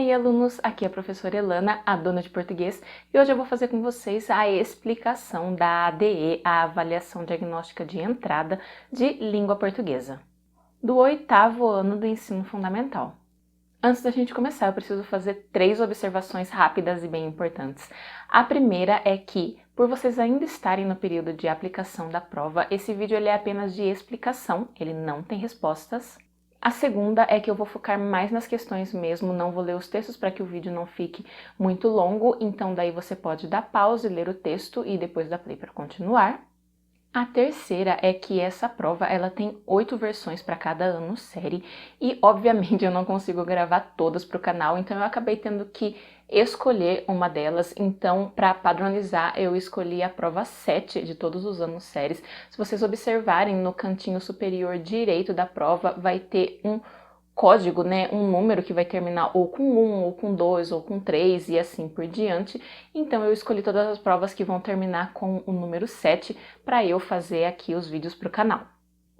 aí, alunos, aqui é a professora Elana, a dona de português, e hoje eu vou fazer com vocês a explicação da ADE, a Avaliação Diagnóstica de Entrada de Língua Portuguesa, do 8º ano do ensino fundamental. Antes da gente começar, eu preciso fazer 3 observações rápidas e bem importantes. A primeira é que, por vocês ainda estarem no período de aplicação da prova, esse vídeo ele é apenas de explicação, ele não tem respostas. A segunda é que eu vou focar mais nas questões mesmo, não vou ler os textos para que o vídeo não fique muito longo, então daí você pode dar pausa e ler o texto e depois dar play para continuar. A terceira é que essa prova ela tem 8 versões para cada ano série e obviamente eu não consigo gravar todas para o canal, então eu acabei tendo que escolher uma delas. Então, para padronizar, eu escolhi a prova 7 de todos os anos séries. Se vocês observarem no cantinho superior direito da prova, vai ter um código, né, um número que vai terminar ou com 1, ou com 2, ou com 3 e assim por diante. Então eu escolhi todas as provas que vão terminar com o número 7 para eu fazer aqui os vídeos para o canal.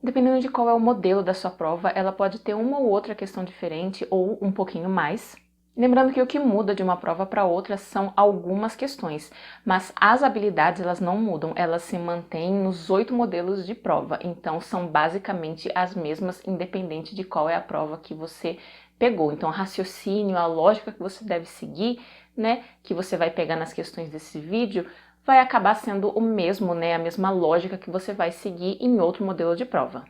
Dependendo de qual é o modelo da sua prova, ela pode ter uma ou outra questão diferente ou um pouquinho mais. Lembrando que o que muda de uma prova para outra são algumas questões, mas as habilidades elas não mudam, elas se mantêm nos 8 modelos de prova, então são basicamente as mesmas, independente de qual é a prova que você pegou. Então, o raciocínio, a lógica que você deve seguir, né, que você vai pegar nas questões desse vídeo, vai acabar sendo o mesmo, né, a mesma lógica que você vai seguir em outro modelo de prova.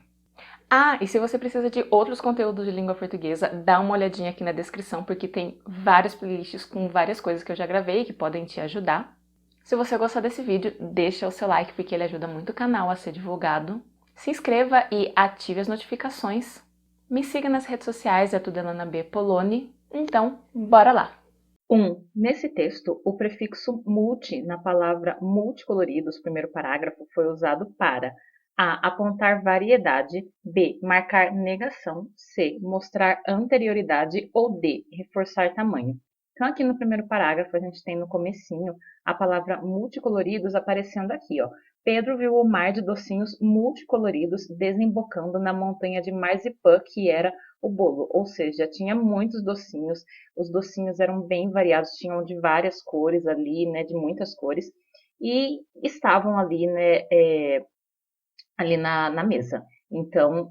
Ah, e se você precisa de outros conteúdos de língua portuguesa, dá uma olhadinha aqui na descrição, porque tem várias playlists com várias coisas que eu já gravei que podem te ajudar. Se você gostou desse vídeo, deixa o seu like, porque ele ajuda muito o canal a ser divulgado. Se inscreva e ative as notificações. Me siga nas redes sociais, é tudo Elana B. Poloni. Então, bora lá! 1. Nesse texto, o prefixo multi na palavra multicoloridos, primeiro parágrafo, foi usado para A. Apontar variedade, B. Marcar negação, C. Mostrar anterioridade ou D. Reforçar tamanho. Então, aqui no primeiro parágrafo, a gente tem no comecinho a palavra multicoloridos aparecendo aqui, ó. Pedro viu o mar de docinhos multicoloridos desembocando na montanha de Marzipan, que era o bolo, ou seja, tinha muitos docinhos, os docinhos eram bem variados, tinham de várias cores ali, né, de muitas cores, e estavam ali, né, ali na mesa. Então,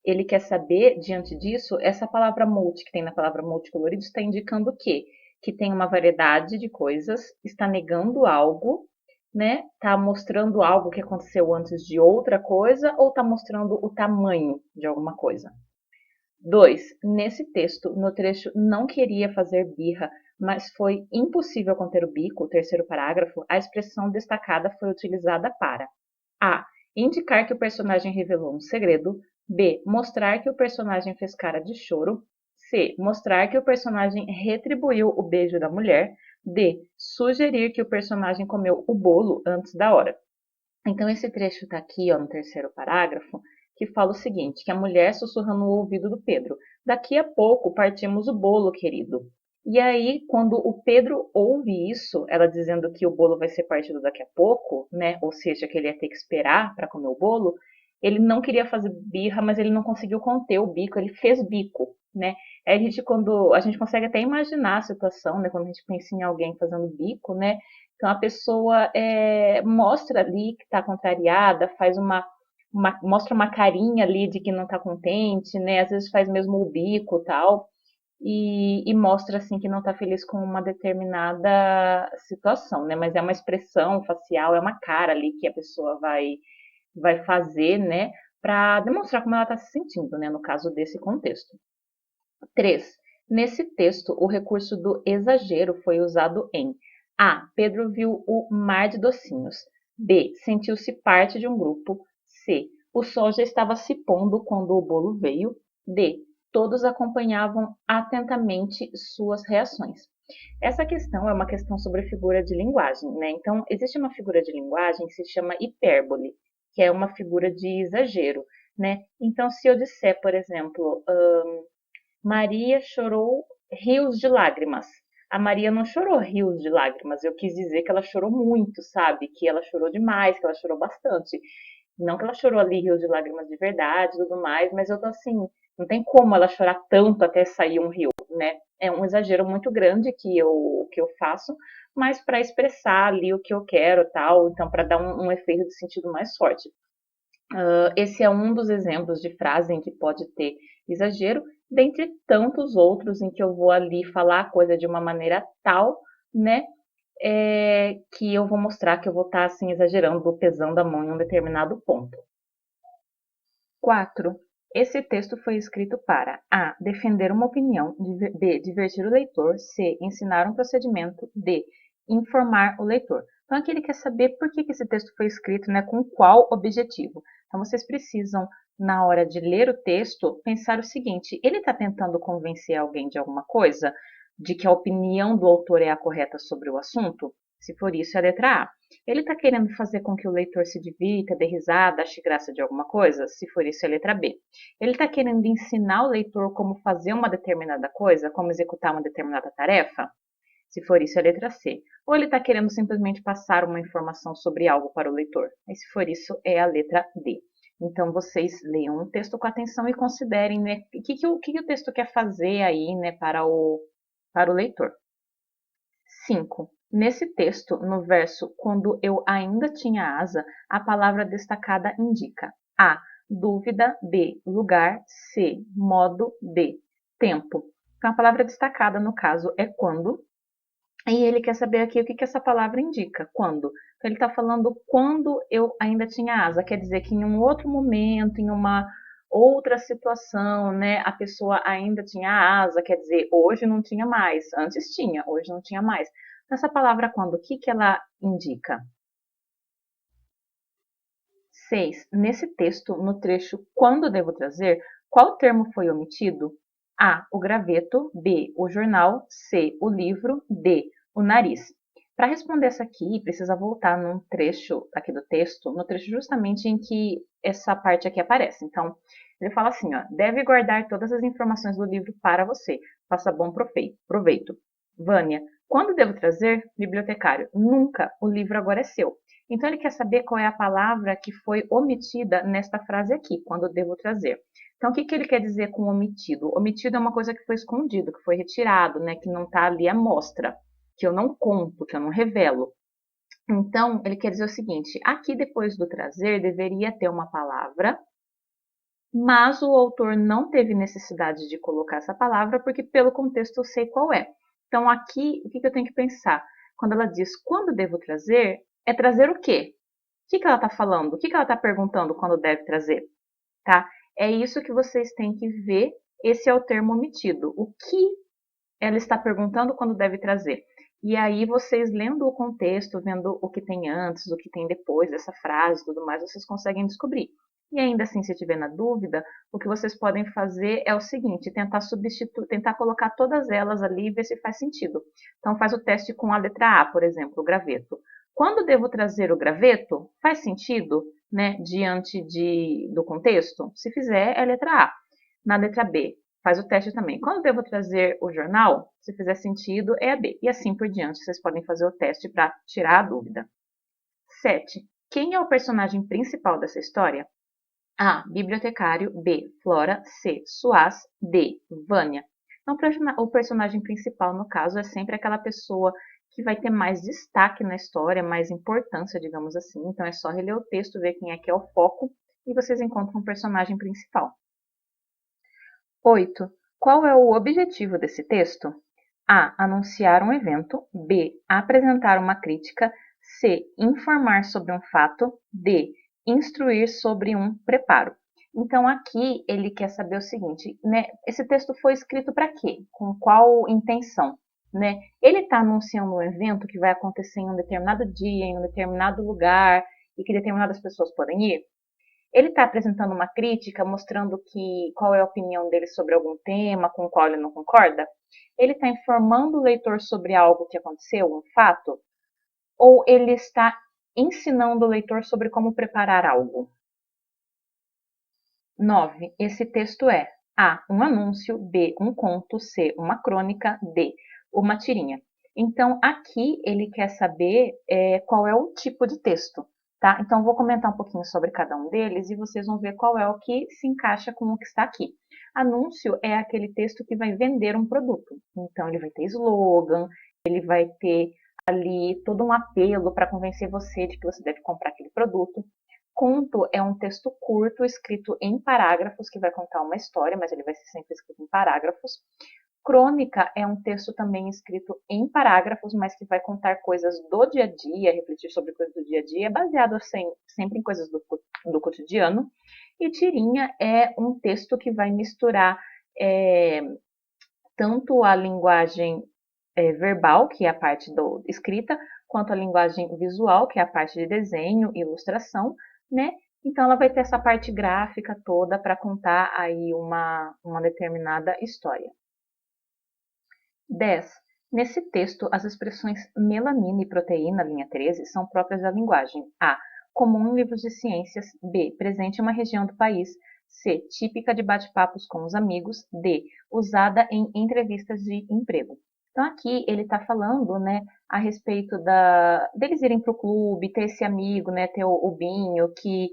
ele quer saber, diante disso, essa palavra multi, que tem na palavra multicolorido, está indicando o quê? Que tem uma variedade de coisas, está negando algo, né? Está mostrando algo que aconteceu antes de outra coisa, ou está mostrando o tamanho de alguma coisa. 2. Nesse texto, no trecho não queria fazer birra, mas foi impossível conter o bico, o terceiro parágrafo, a expressão destacada foi utilizada para A. Indicar que o personagem revelou um segredo. B. Mostrar que o personagem fez cara de choro. C. Mostrar que o personagem retribuiu o beijo da mulher. D. Sugerir que o personagem comeu o bolo antes da hora. Então, esse trecho está aqui, ó, no terceiro parágrafo, que fala o seguinte, que a mulher sussurra no ouvido do Pedro. Daqui a pouco partimos o bolo, querido. E aí, quando o Pedro ouve isso, ela dizendo que o bolo vai ser partido daqui a pouco, né? Ou seja, que ele ia ter que esperar para comer o bolo, ele não queria fazer birra, mas ele não conseguiu conter o bico, ele fez bico, né? Aí quando a gente consegue até imaginar a situação, né? Quando a gente pensa em alguém fazendo bico, né? Então a pessoa mostra ali que está contrariada, mostra uma carinha ali de que não está contente, né? Às vezes faz mesmo o bico tal, e mostra assim que não está feliz com uma determinada situação, né? Mas é uma expressão facial, é uma cara ali que a pessoa vai fazer, né? Para demonstrar como ela está se sentindo, né? No caso desse contexto. 3. Nesse texto, o recurso do exagero foi usado em A. Pedro viu o mar de docinhos. B. Sentiu-se parte de um grupo. C. O sol já estava se pondo quando o bolo veio. D. Todos acompanhavam atentamente suas reações. Essa questão é uma questão sobre figura de linguagem, né? Então, existe uma figura de linguagem que se chama hipérbole, que é uma figura de exagero, né? Então, se eu disser, por exemplo, Maria chorou rios de lágrimas. A Maria não chorou rios de lágrimas, eu quis dizer que ela chorou muito, sabe? Que ela chorou demais, que ela chorou bastante. Não que ela chorou ali rios de lágrimas de verdade e tudo mais, mas eu tô assim, não tem como ela chorar tanto até sair um rio, né? é um exagero muito grande que eu faço, mas para expressar ali o que eu quero, tal, então para dar um efeito de sentido mais forte. Esse é um dos exemplos de frase em que pode ter exagero, dentre tantos outros em que eu vou ali falar a coisa de uma maneira tal, né, que eu vou mostrar que eu vou estar assim exagerando, pesando a mão em um determinado ponto. 4. Esse texto foi escrito para a. Defender uma opinião, b. Divertir o leitor, c. Ensinar um procedimento, d. Informar o leitor. Então aqui ele quer saber por que esse texto foi escrito, né, com qual objetivo. Então vocês precisam, na hora de ler o texto, pensar o seguinte: ele está tentando convencer alguém de alguma coisa? De que a opinião do autor é a correta sobre o assunto? Se for isso, é a letra A. Ele está querendo fazer com que o leitor se divirta, dê risada, ache graça de alguma coisa? Se for isso, é a letra B. Ele está querendo ensinar o leitor como fazer uma determinada coisa, como executar uma determinada tarefa? Se for isso, é a letra C. Ou ele está querendo simplesmente passar uma informação sobre algo para o leitor? E se for isso, é a letra D. Então, vocês leiam o texto com atenção e considerem, né, o que o texto quer fazer aí, né, para o leitor. 5. Nesse texto, no verso "Quando eu ainda tinha asa", a palavra destacada indica A. Dúvida, B. Lugar, C. Modo, D. Tempo. Então, a palavra destacada, no caso, é quando. E ele quer saber aqui o que essa palavra indica, quando. Então, ele está falando quando eu ainda tinha asa, quer dizer que em um outro momento, em uma outra situação, né, a pessoa ainda tinha asa, quer dizer, hoje não tinha mais, antes tinha, hoje não tinha mais. Então, essa palavra quando, o que ela indica? 6. Nesse texto, no trecho "Quando devo trazer", qual termo foi omitido? A. O graveto, B. O jornal, C. O livro, D. O nariz. Para responder essa aqui, precisa voltar num trecho aqui do texto, no trecho justamente em que essa parte aqui aparece. Então, ele fala assim, ó: deve guardar todas as informações do livro para você. Faça bom proveito. Vânia: quando devo trazer? Bibliotecário: nunca, o livro agora é seu. Então, ele quer saber qual é a palavra que foi omitida nesta frase aqui, quando devo trazer. Então, o que ele quer dizer com omitido? Omitido é uma coisa que foi escondido, que foi retirado, né, que não está ali à mostra, que eu não conto, que eu não revelo. Então, ele quer dizer o seguinte: aqui depois do trazer deveria ter uma palavra, mas o autor não teve necessidade de colocar essa palavra, porque pelo contexto eu sei qual é. Então, aqui, o que eu tenho que pensar? Quando ela diz "quando devo trazer", é trazer o quê? O que ela está falando? O que ela está perguntando quando deve trazer? Tá? É isso que vocês têm que ver. Esse é o termo omitido. O que ela está perguntando quando deve trazer? E aí, vocês lendo o contexto, vendo o que tem antes, o que tem depois dessa frase e tudo mais, vocês conseguem descobrir. E ainda assim, se tiver na dúvida, o que vocês podem fazer é o seguinte: tentar tentar colocar todas elas ali e ver se faz sentido. Então, faz o teste com a letra A, por exemplo, o graveto. Quando devo trazer o graveto? Faz sentido, né, diante do contexto? Se fizer, é a letra A. Na letra B, faz o teste também. Quando devo trazer o jornal? Se fizer sentido, é a B. E assim por diante, vocês podem fazer o teste para tirar a dúvida. 7. Quem é o personagem principal dessa história? A. Bibliotecário. B. Flora. C. Suaz. D. Vânia. Então, o personagem principal, no caso, é sempre aquela pessoa que vai ter mais destaque na história, mais importância, digamos assim. Então, é só reler o texto, ver quem é que é o foco, e vocês encontram o personagem principal. 8. Qual é o objetivo desse texto? A. Anunciar um evento. B. Apresentar uma crítica. C. Informar sobre um fato. D. Instruir sobre um preparo. Então, aqui ele quer saber o seguinte, né? Esse texto foi escrito para quê? Com qual intenção? Né? Ele está anunciando um evento que vai acontecer em um determinado dia, em um determinado lugar, e que determinadas pessoas podem ir? Ele está apresentando uma crítica, mostrando qual é a opinião dele sobre algum tema com o qual ele não concorda? Ele está informando o leitor sobre algo que aconteceu, um fato? Ou ele está ensinando o leitor sobre como preparar algo? 9. Esse texto é A. Um anúncio. B. Um conto. C. Uma crônica. D. Uma tirinha. Então, aqui ele quer saber qual é o tipo de texto. tá? Então, vou comentar um pouquinho sobre cada um deles e vocês vão ver qual é o que se encaixa com o que está aqui. Anúncio é aquele texto que vai vender um produto. Então, ele vai ter slogan, ele vai ter ali todo um apelo para convencer você de que você deve comprar aquele produto. Conto é um texto curto, escrito em parágrafos, que vai contar uma história, mas ele vai ser sempre escrito em parágrafos. Crônica é um texto também escrito em parágrafos, mas que vai contar coisas do dia a dia, refletir sobre coisas do dia a dia, baseado sempre em coisas do cotidiano. E tirinha é um texto que vai misturar tanto a linguagem verbal, que é a parte do escrita, quanto a linguagem visual, que é a parte de desenho e ilustração, né? Então, ela vai ter essa parte gráfica toda para contar aí uma determinada história. 10. Nesse texto, as expressões melanina e proteína, linha 13, são próprias da linguagem. A. Comum em livros de ciências. B. Presente em uma região do país. C. Típica de bate-papos com os amigos. D. Usada em entrevistas de emprego. Então, aqui ele está falando, né, a respeito deles irem para o clube, ter esse amigo, né, ter o Binho, que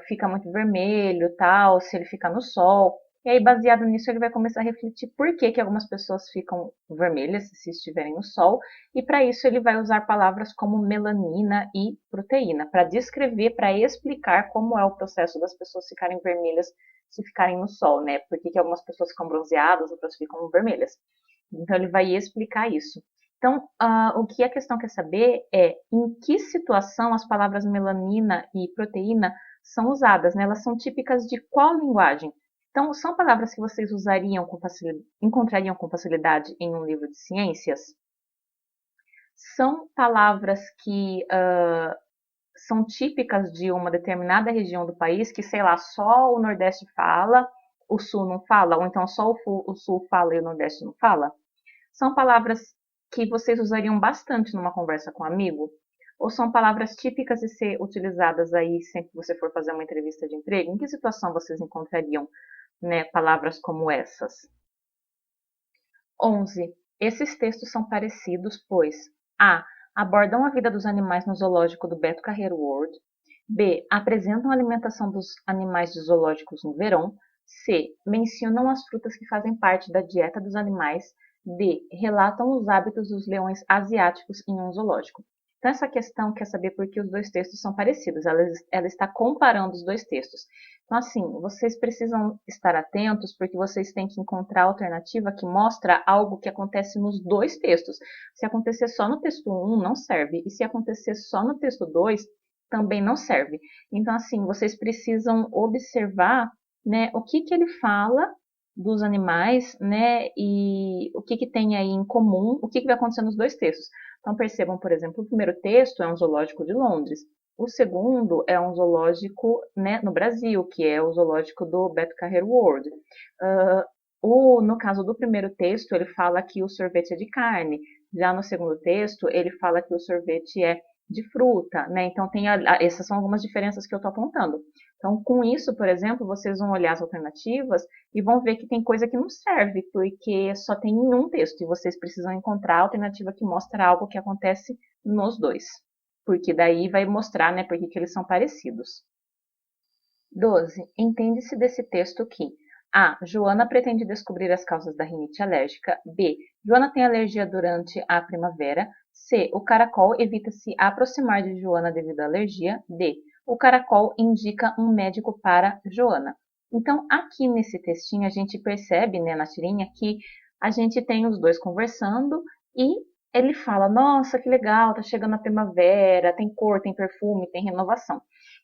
fica muito vermelho, tal, se ele fica no sol. E aí, baseado nisso, ele vai começar a refletir por que algumas pessoas ficam vermelhas se estiverem no sol. E para isso, ele vai usar palavras como melanina e proteína, para descrever, para explicar como é o processo das pessoas ficarem vermelhas se ficarem no sol, né? Por que algumas pessoas ficam bronzeadas, outras ficam vermelhas. Então, ele vai explicar isso. Então, o que a questão quer saber é em que situação as palavras melanina e proteína são usadas, né? Elas são típicas de qual linguagem? Então, são palavras que vocês encontrariam com facilidade em um livro de ciências? São palavras que são típicas de uma determinada região do país, que, sei lá, só o Nordeste fala, o Sul não fala, ou então só o Sul fala e o Nordeste não fala? São palavras que vocês usariam bastante numa conversa com um amigo? Ou são palavras típicas de ser utilizadas aí sempre que você for fazer uma entrevista de emprego? Em que situação vocês encontrariam, né, palavras como essas? 11. Esses textos são parecidos, pois a. Abordam a vida dos animais no zoológico do Beto Carreiro World. B. Apresentam a alimentação dos animais de zoológicos no verão. C. Mencionam as frutas que fazem parte da dieta dos animais. D. Relatam os hábitos dos leões asiáticos em um zoológico. Então, essa questão quer saber por que os dois textos são parecidos. Ela está comparando os dois textos. Então, assim, vocês precisam estar atentos porque vocês têm que encontrar a alternativa que mostra algo que acontece nos dois textos. Se acontecer só no texto 1, não serve. E se acontecer só no texto 2, também não serve. Então, assim, vocês precisam observar, né, o que ele fala dos animais, né, e o que tem aí em comum, o que vai acontecer nos dois textos. Então, percebam, por exemplo, o primeiro texto é um zoológico de Londres, o segundo é um zoológico, né, no Brasil, que é o zoológico do Beto Carreiro World. No caso do primeiro texto, ele fala que o sorvete é de carne, já no segundo texto, ele fala que o sorvete é de fruta, né? Então, essas são algumas diferenças que eu estou apontando. Então, com isso, por exemplo, vocês vão olhar as alternativas e vão ver que tem coisa que não serve, porque só tem em um texto, e vocês precisam encontrar a alternativa que mostra algo que acontece nos dois, porque daí vai mostrar, né, por que eles são parecidos. 12. Entende-se desse texto que a. Joana pretende descobrir as causas da rinite alérgica. B. Joana tem alergia durante a primavera. C. O caracol evita se aproximar de Joana devido à alergia. D. O caracol indica um médico para Joana. Então, aqui nesse textinho, a gente percebe, né, na tirinha, que a gente tem os dois conversando e ele fala, nossa, que legal, tá chegando a primavera, tem cor, tem perfume, tem renovação.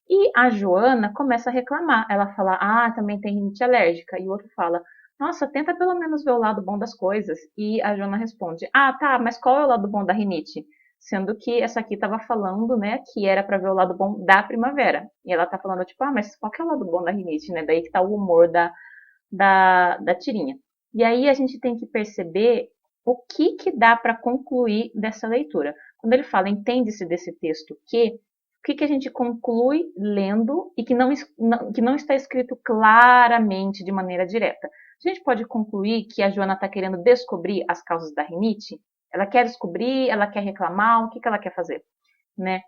E a Joana começa a reclamar. Ela fala, também tem rinite alérgica. E o outro fala, nossa, tenta pelo menos ver o lado bom das coisas. E a Joana responde, tá, mas qual é o lado bom da rinite? Sendo que essa aqui estava falando, né, que era para ver o lado bom da primavera. E ela tá falando, tipo, mas qual que é o lado bom da rinite, né? Daí que tá o humor da tirinha. E aí a gente tem que perceber o que dá para concluir dessa leitura. Quando ele fala, entende-se desse texto o que a gente conclui lendo e que não está escrito claramente de maneira direta? A gente pode concluir que a Joana está querendo descobrir as causas da rinite? Ela quer descobrir, ela quer reclamar, o que ela quer fazer? Né?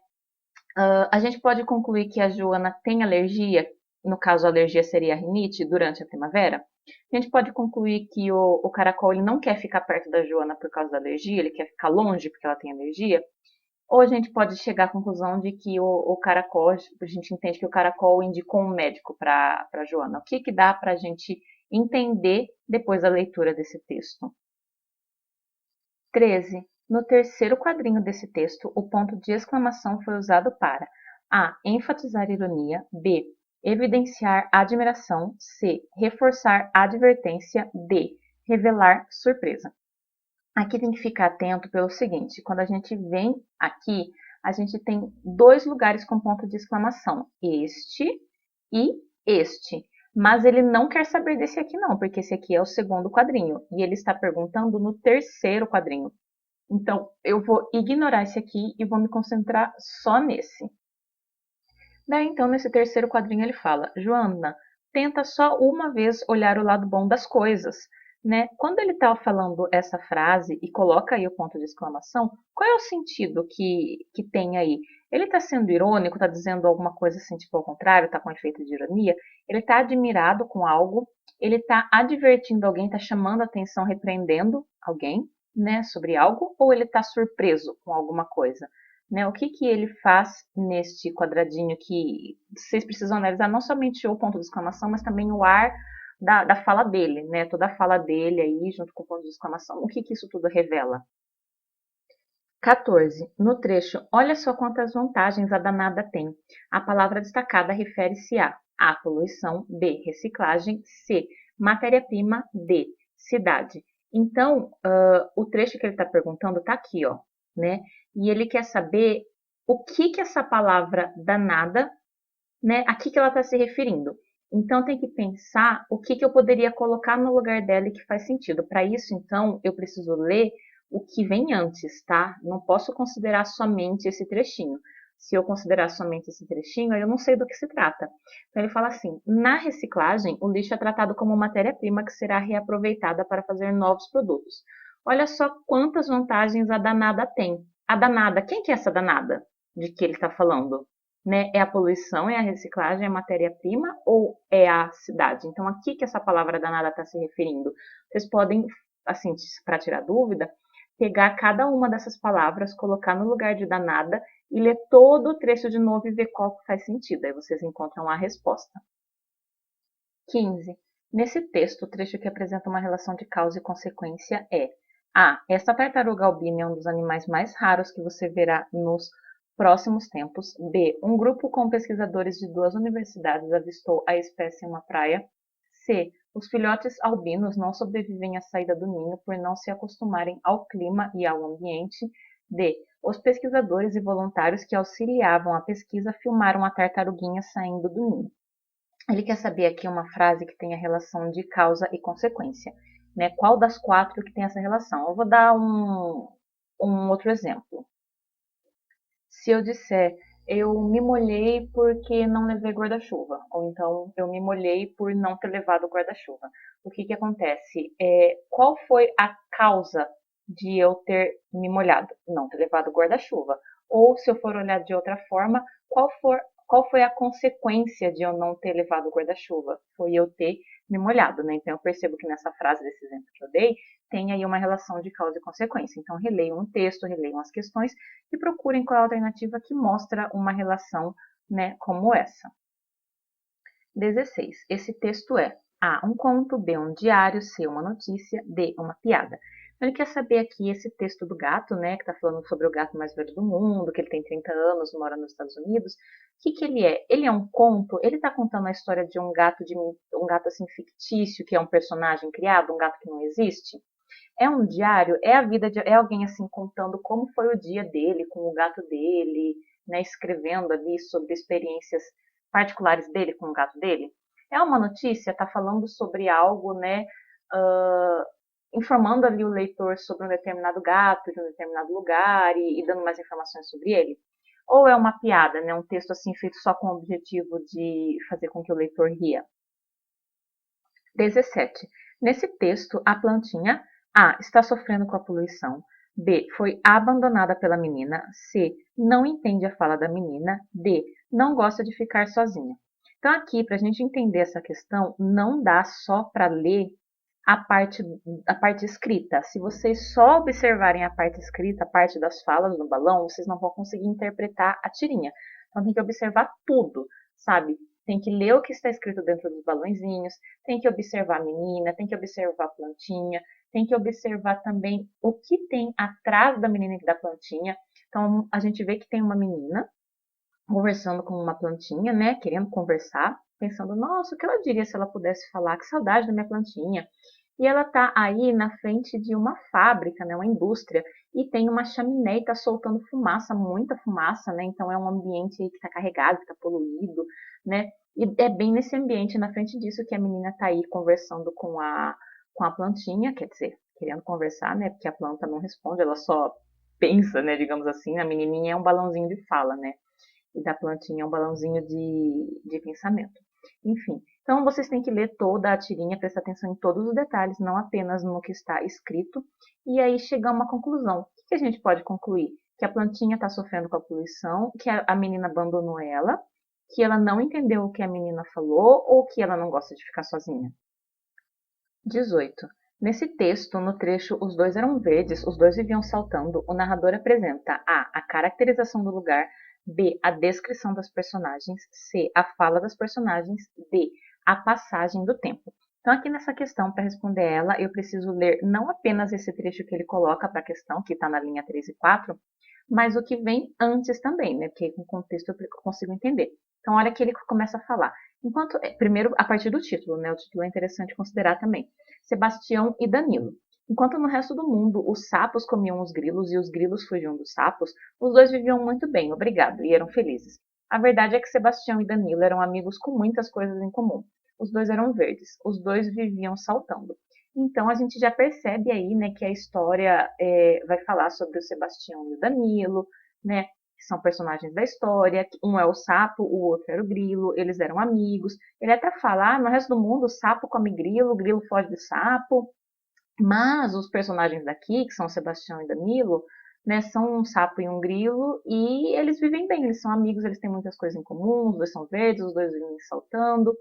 A gente pode concluir que a Joana tem alergia, no caso a alergia seria a rinite, durante a primavera. A gente pode concluir que o caracol ele não quer ficar perto da Joana por causa da alergia, ele quer ficar longe porque ela tem alergia. Ou a gente pode chegar à conclusão de que o caracol, a gente entende que o caracol indicou um médico para a Joana. O que, que dá para a gente entender depois da leitura desse texto? 13. No terceiro quadrinho desse texto, o ponto de exclamação foi usado para a. Enfatizar ironia, b. Evidenciar admiração, c. Reforçar advertência, d. Revelar surpresa. Aqui tem que ficar atento pelo seguinte, quando a gente vem aqui, a gente tem dois lugares com ponto de exclamação, este e este. Mas ele não quer saber desse aqui não, porque esse aqui é o segundo quadrinho, e ele está perguntando no terceiro quadrinho. Então, eu vou ignorar esse aqui e vou me concentrar só nesse. Daí, então, nesse terceiro quadrinho ele fala, Joana, tenta só uma vez olhar o lado bom das coisas. Né? Quando ele está falando essa frase e coloca aí o ponto de exclamação, qual é o sentido que tem aí? Ele está sendo irônico, está dizendo alguma coisa assim, tipo ao contrário, está com efeito de ironia? Ele está admirado com algo, ele está advertindo alguém, está chamando a atenção, repreendendo alguém, né, sobre algo, ou ele está surpreso com alguma coisa? Né? O que, que ele faz neste quadradinho que vocês precisam analisar não somente o ponto de exclamação, mas também o ar da fala dele, né? Toda a fala dele aí, junto com o ponto de exclamação. O que, que isso tudo revela? 14. No trecho, olha só quantas vantagens a danada tem. A palavra destacada refere-se a A. Poluição, B. Reciclagem, C. Matéria-prima, D. Cidade. Então, o trecho que ele está perguntando está aqui, ó, né? E ele quer saber o que essa palavra danada, né? A que ela está se referindo. Então, tem que pensar o que eu poderia colocar no lugar dela e que faz sentido. Para isso, então, eu preciso ler o que vem antes, tá? Não posso considerar somente esse trechinho. Se eu considerar somente esse trechinho, eu não sei do que se trata. Então, ele fala assim, na reciclagem, o lixo é tratado como matéria-prima que será reaproveitada para fazer novos produtos. Olha só quantas vantagens a danada tem. A danada, quem que é essa danada de que ele está falando? Né? É a poluição, é a reciclagem, é a matéria-prima ou é a cidade? Então, aqui que essa palavra danada está se referindo. Vocês podem, assim, para tirar dúvida, pegar cada uma dessas palavras, colocar no lugar de danada e ler todo o trecho de novo e ver qual que faz sentido. Aí vocês encontram a resposta. 15. Nesse texto, o trecho que apresenta uma relação de causa e consequência é A. Esta tartaruga albina é um dos animais mais raros que você verá nos próximos tempos. B. Um grupo com pesquisadores de 2 universidades avistou a espécie em uma praia. C. Os filhotes albinos não sobrevivem à saída do ninho por não se acostumarem ao clima e ao ambiente. D. Os pesquisadores e voluntários que auxiliavam a pesquisa filmaram a tartaruguinha saindo do ninho. Ele quer saber aqui uma frase que tem a relação de causa e consequência. Né? Qual das 4 que tem essa relação? Eu vou dar um outro exemplo. Se eu disser, eu me molhei porque não levei guarda-chuva, ou então eu me molhei por não ter levado guarda-chuva. O que acontece? Qual foi a causa de eu ter me molhado? Não ter levado guarda-chuva. Ou, se eu for olhar de outra forma, qual foi a consequência de eu não ter levado guarda-chuva? Foi eu ter me molhado, né? Então, eu percebo que nessa frase desse exemplo que eu dei, tem aí uma relação de causa e consequência. Então, releiam um texto, releiam as questões e procurem qual é a alternativa que mostra uma relação, né, como essa. 16. Esse texto é A. Um conto, B. Um diário, C. Uma notícia, D. Uma piada. Então, ele quer saber aqui esse texto do gato, né, que está falando sobre o gato mais velho do mundo, que ele tem 30 anos, mora nos Estados Unidos. O que ele é? Ele é um conto? Ele está contando a história de um gato assim fictício, que é um personagem criado, um gato que não existe? É um diário? É a vida de alguém assim contando como foi o dia dele com o gato dele, né, escrevendo ali sobre experiências particulares dele com o gato dele? É uma notícia? Está falando sobre algo, né? Uh, informando ali o leitor sobre um determinado gato de um determinado lugar e dando mais informações sobre ele? Ou é uma piada, né? Um texto assim feito só com o objetivo de fazer com que o leitor ria? 17. Nesse texto, a plantinha A. Está sofrendo com a poluição. B, foi abandonada pela menina. C, não entende a fala da menina. D, não gosta de ficar sozinha. Então, aqui, para a gente entender essa questão, não dá só para ler a parte escrita. Se vocês só observarem a parte escrita, a parte das falas do balão, vocês não vão conseguir interpretar a tirinha. Então, tem que observar tudo, sabe? Tem que ler o que está escrito dentro dos balãozinhos, tem que observar a menina, tem que observar a plantinha, tem que observar também o que tem atrás da menina e da plantinha. Então, a gente vê que tem uma menina conversando com uma plantinha, né? Querendo conversar, pensando, nossa, o que ela diria se ela pudesse falar? Que saudade da minha plantinha. E ela tá aí na frente de uma fábrica, né? Uma indústria, e tem uma chaminé e tá soltando fumaça, muita fumaça, né? Então é um ambiente aí que tá carregado, que tá poluído, né? E é bem nesse ambiente, na frente disso, que a menina tá aí conversando com a plantinha, quer dizer, querendo conversar, né? Porque a planta não responde, ela só pensa, né? Digamos assim, a menininha é um balãozinho de fala, né? E da plantinha é um balãozinho de pensamento. Enfim, então vocês têm que ler toda a tirinha, prestar atenção em todos os detalhes, não apenas no que está escrito, e aí chegar a uma conclusão. O que a gente pode concluir? Que a plantinha está sofrendo com a poluição, que a menina abandonou ela, que ela não entendeu o que a menina falou ou que ela não gosta de ficar sozinha. 18. Nesse texto, no trecho Os Dois Eram Verdes, os dois viviam saltando, o narrador apresenta a caracterização do lugar, B, a descrição das personagens, C, a fala das personagens, D, a passagem do tempo. Então, aqui nessa questão, para responder ela, eu preciso ler não apenas esse trecho que ele coloca para a questão, que está na linha 3 e 4, mas o que vem antes também, né? Porque com o contexto eu consigo entender. Então, olha que ele começa a falar. Primeiro, a partir do título, né? O título é interessante considerar também. Sebastião e Danilo. Enquanto no resto do mundo os sapos comiam os grilos e os grilos fugiam dos sapos, os dois viviam muito bem, obrigado, e eram felizes. A verdade é que Sebastião e Danilo eram amigos com muitas coisas em comum. Os dois eram verdes, os dois viviam saltando. Então a gente já percebe aí, né, que a história vai falar sobre o Sebastião e o Danilo, né, que são personagens da história. Um é o sapo, o outro era o grilo, eles eram amigos. Ele até fala, no resto do mundo o sapo come grilo, o grilo foge do sapo. Mas os personagens daqui, que são o Sebastião e Danilo, né, são um sapo e um grilo, e eles vivem bem, eles são amigos, eles têm muitas coisas em comum, os dois são verdes, os dois vivem saltando.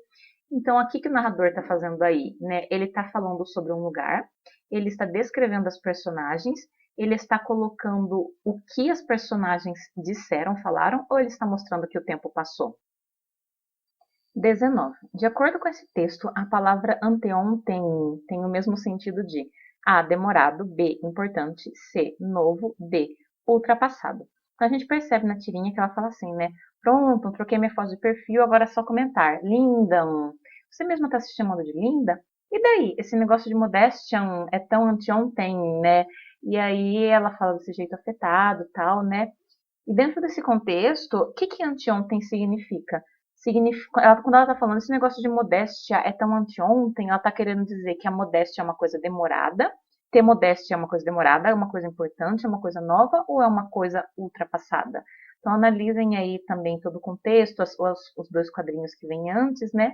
Então, aqui que o narrador está fazendo aí, né? Ele está falando sobre um lugar, ele está descrevendo as personagens, ele está colocando o que as personagens disseram, falaram, ou ele está mostrando que o tempo passou? 19. De acordo com esse texto, a palavra anteon tem o mesmo sentido de A, demorado, B, importante, C, novo, D, ultrapassado. Então a gente percebe na tirinha que ela fala assim, né? Pronto, troquei minha foto de perfil, agora é só comentar. Linda! Você mesma está se chamando de linda? E daí? Esse negócio de modéstia é tão anteontem, né? E aí ela fala desse jeito afetado, tal, né? E dentro desse contexto, o que anteontem significa? Quando ela está falando esse negócio de modéstia é tão anteontem, ela está querendo dizer que a modéstia é uma coisa demorada, ter modéstia é uma coisa demorada, é uma coisa importante, é uma coisa nova ou é uma coisa ultrapassada? Então analisem aí também todo o contexto, os dois quadrinhos que vêm antes, né?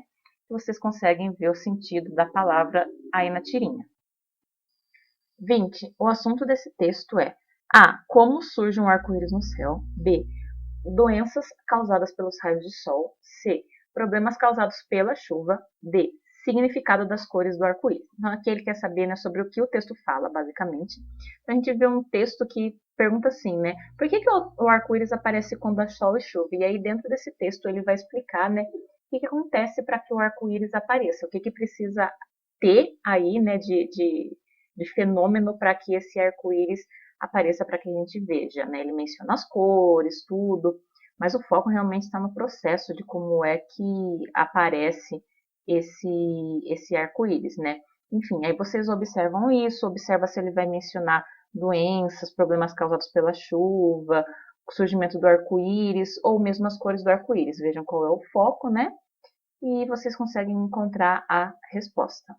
Que vocês conseguem ver o sentido da palavra aí na tirinha. 20. O assunto desse texto é A. Como surge um arco-íris no céu. B. Doenças causadas pelos raios de sol. C. Problemas causados pela chuva. D. Significado das cores do arco-íris. Então, aqui ele quer saber, né, sobre o que o texto fala, basicamente. Então, a gente vê um texto que pergunta assim, né? Por que o arco-íris aparece quando há sol e chuva? E aí, dentro desse texto, ele vai explicar, né, o que acontece para que o arco-íris apareça, o que precisa ter aí, né, de fenômeno para que esse arco-íris apareça para que a gente veja, né? Ele menciona as cores, tudo, mas o foco realmente está no processo de como é que aparece esse arco-íris, né? Enfim, aí vocês observam isso, observa se ele vai mencionar doenças, problemas causados pela chuva, o surgimento do arco-íris ou mesmo as cores do arco-íris. Vejam qual é o foco, né? E vocês conseguem encontrar a resposta.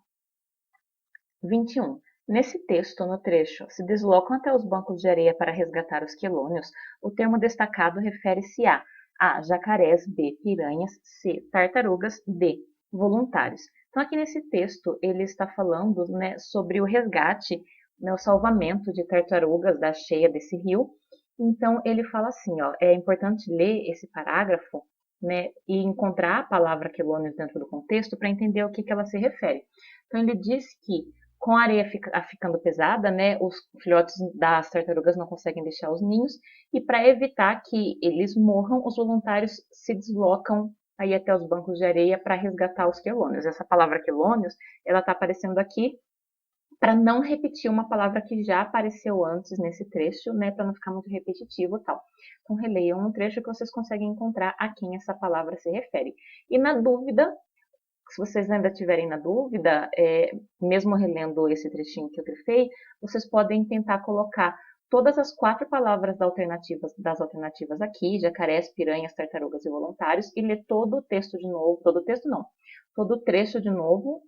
21. Nesse texto, no trecho, se deslocam até os bancos de areia para resgatar os quelônios, o termo destacado refere-se a jacarés, B, piranhas, C, tartarugas, D, voluntários. Então, aqui nesse texto, ele está falando, né, sobre o resgate né, o salvamento de tartarugas da cheia desse rio. Então, ele fala assim, ó, é importante ler esse parágrafo, né, e encontrar a palavra quelônios dentro do contexto para entender o que, que ela se refere. Então, ele diz que com a areia ficando pesada, né, os filhotes das tartarugas não conseguem deixar os ninhos, e para evitar que eles morram, os voluntários se deslocam aí até os bancos de areia para resgatar os quelônios. Essa palavra quelônios, ela está aparecendo aqui para não repetir uma palavra que já apareceu antes nesse trecho, né, para não ficar muito repetitivo e tal. Então, releiam um trecho que vocês conseguem encontrar a quem essa palavra se refere. E na dúvida, se vocês ainda tiverem na dúvida, mesmo relendo esse trechinho que eu grifei, vocês podem tentar colocar todas as 4 palavras das alternativas aqui, jacarés, piranhas, tartarugas e voluntários, e ler todo o texto de novo, todo o texto não, todo o trecho de novo,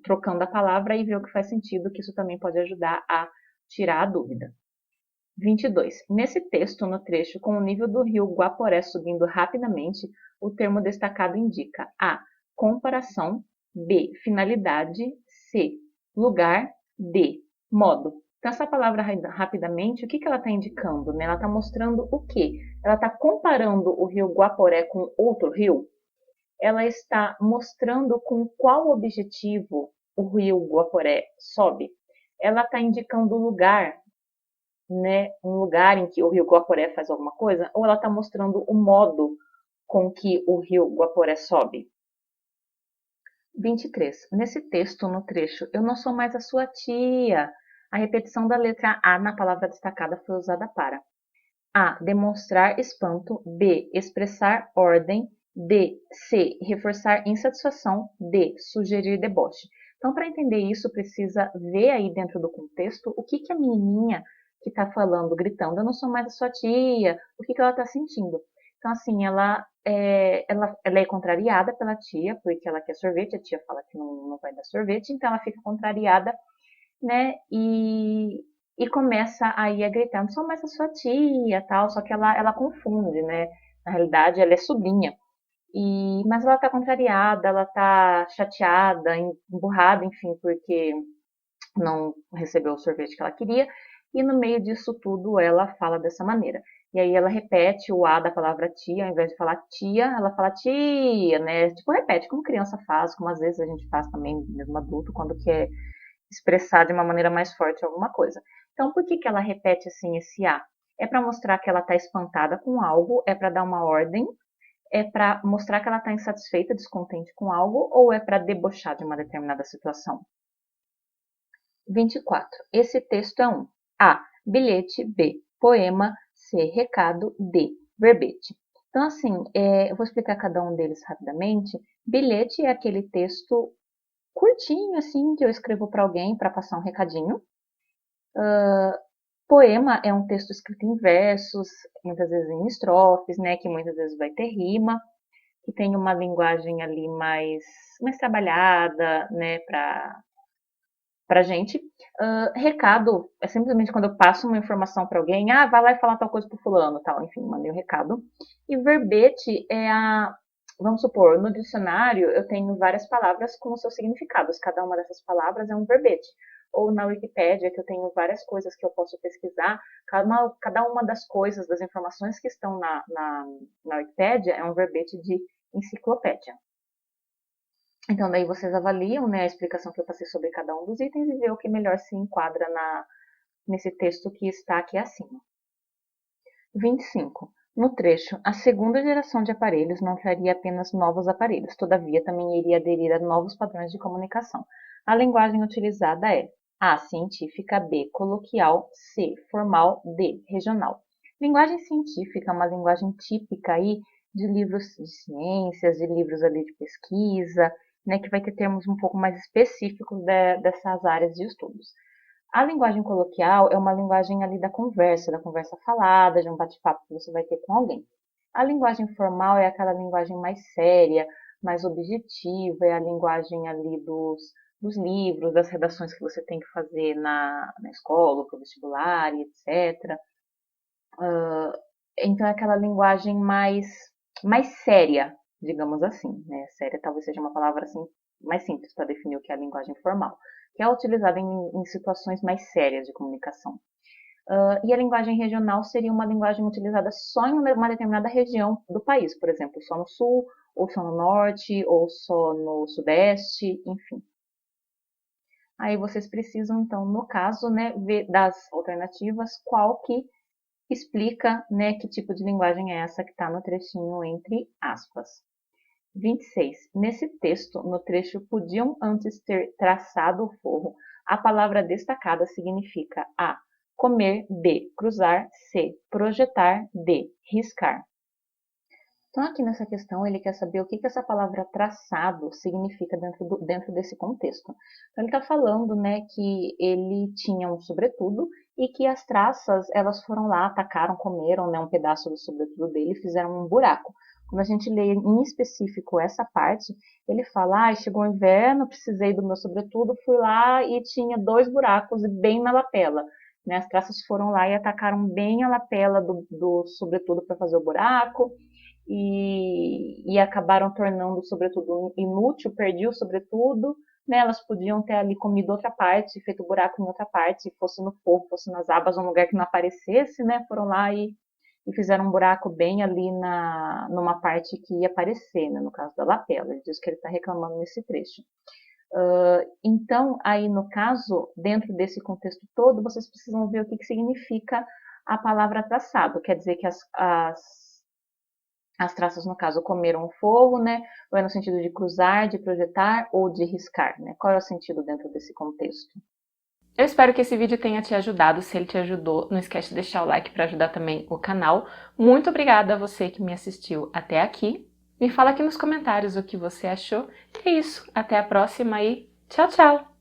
trocando a palavra e ver o que faz sentido, que isso também pode ajudar a tirar a dúvida. 22. Nesse texto, no trecho, com o nível do rio Guaporé subindo rapidamente, o termo destacado indica a. Comparação, B. Finalidade, C. Lugar, D. Modo. Então, essa palavra rapidamente, o que ela está indicando? Né? Ela está mostrando o quê? Ela está comparando o rio Guaporé com outro rio? Ela está mostrando com qual objetivo o rio Guaporé sobe? Ela está indicando o lugar, né, um lugar em que o rio Guaporé faz alguma coisa, ou ela está mostrando o modo com que o rio Guaporé sobe. 23. Nesse texto, no trecho, eu não sou mais a sua tia. A repetição da letra A na palavra destacada foi usada para A. Demonstrar espanto. B. Expressar ordem. D. C. Reforçar insatisfação. D. Sugerir deboche. Então, para entender isso, precisa ver aí dentro do contexto o que, que a menininha que está falando, gritando, eu não sou mais a sua tia, o que, que ela está sentindo. Então, assim, ela é contrariada pela tia, porque ela quer sorvete, a tia fala que não vai dar sorvete, então ela fica contrariada, né, e começa aí a gritar, não sou mais a sua tia, tal, só que ela confunde, né, na realidade ela é sobrinha, mas ela tá contrariada, ela tá chateada, emburrada, enfim, porque não recebeu o sorvete que ela queria, e no meio disso tudo ela fala dessa maneira. E aí ela repete o A da palavra tia, ao invés de falar tia, ela fala tia, né? Tipo, repete, como criança faz, como às vezes a gente faz também, mesmo adulto, quando quer expressar de uma maneira mais forte alguma coisa. Então, por que, que ela repete assim esse A? É para mostrar que ela está espantada com algo, é para dar uma ordem, é para mostrar que ela está insatisfeita, descontente com algo, ou é para debochar de uma determinada situação? 24. Esse texto é um A. Bilhete. B. Poema. C. Recado. D. Verbete. Então, assim, eu vou explicar cada um deles rapidamente. Bilhete é aquele texto curtinho, assim, que eu escrevo para alguém para passar um recadinho. Poema é um texto escrito em versos, muitas vezes em estrofes, né, que muitas vezes vai ter rima, que tem uma linguagem ali mais trabalhada, né, para gente. Recado é simplesmente quando eu passo uma informação para alguém, vai lá e falar tal coisa pro fulano, tal, enfim, mandei o recado. E verbete vamos supor, no dicionário eu tenho várias palavras com os seus significados, cada uma dessas palavras é um verbete. Ou na Wikipédia, que eu tenho várias coisas que eu posso pesquisar, cada uma das coisas, das informações que estão na Wikipédia é um verbete de enciclopédia. Então, daí vocês avaliam, né, a explicação que eu passei sobre cada um dos itens e vê o que melhor se enquadra nesse texto que está aqui acima. 25. No trecho, a segunda geração de aparelhos não traria apenas novos aparelhos, todavia também iria aderir a novos padrões de comunicação. A linguagem utilizada é A. Científica, B. Coloquial, C. Formal, D. Regional. Linguagem científica é uma linguagem típica aí de livros de ciências, de livros ali de pesquisa, né, que vai ter termos um pouco mais específicos dessas áreas de estudos. A linguagem coloquial é uma linguagem ali da conversa falada, de um bate-papo que você vai ter com alguém. A linguagem formal é aquela linguagem mais séria, mais objetiva, é a linguagem ali dos livros, das redações que você tem que fazer na escola, para o vestibular, etc. Então é aquela linguagem mais séria, digamos assim, né? Séria talvez seja uma palavra assim mais simples para definir o que é a linguagem formal. que é utilizada em situações mais sérias de comunicação. E a linguagem regional seria uma linguagem utilizada só em uma determinada região do país, por exemplo, só no sul, ou só no norte, ou só no sudeste, enfim. Aí vocês precisam, então, no caso, né, ver das alternativas qual que explica, né, que tipo de linguagem é essa que está no trechinho entre aspas. 26. Nesse texto, no trecho podiam antes ter traçado o forro, a palavra destacada significa A. Comer, B. Cruzar, C. Projetar, D. Riscar. Então, aqui nessa questão, ele quer saber o que essa palavra traçado significa dentro desse contexto. Então, ele está falando, né, que ele tinha um sobretudo e que as traças, elas foram lá, atacaram, comeram, né, um pedaço do sobretudo dele e fizeram um buraco. Quando a gente lê em específico essa parte, ele fala, chegou o inverno, precisei do meu sobretudo, fui lá e tinha 2 buracos bem na lapela. Né, as traças foram lá e atacaram bem a lapela do sobretudo para fazer o buraco, e acabaram tornando o sobretudo inútil, perdi o sobretudo, né? Elas podiam ter ali comido outra parte, feito buraco em outra parte, fosse no forro, fosse nas abas, um lugar que não aparecesse, né? Foram lá e fizeram um buraco bem ali numa parte que ia aparecer, né? No caso da lapela, ele diz que ele está reclamando nesse trecho. Então, aí no caso, dentro desse contexto todo, vocês precisam ver o que significa a palavra traçado, quer dizer que as traças, no caso, comeram o forro, né? Ou é no sentido de cruzar, de projetar ou de riscar, né? Qual é o sentido dentro desse contexto? Eu espero que esse vídeo tenha te ajudado. Se ele te ajudou, não esquece de deixar o like para ajudar também o canal. Muito obrigada a você que me assistiu até aqui. Me fala aqui nos comentários o que você achou. É isso. Até a próxima e tchau, tchau!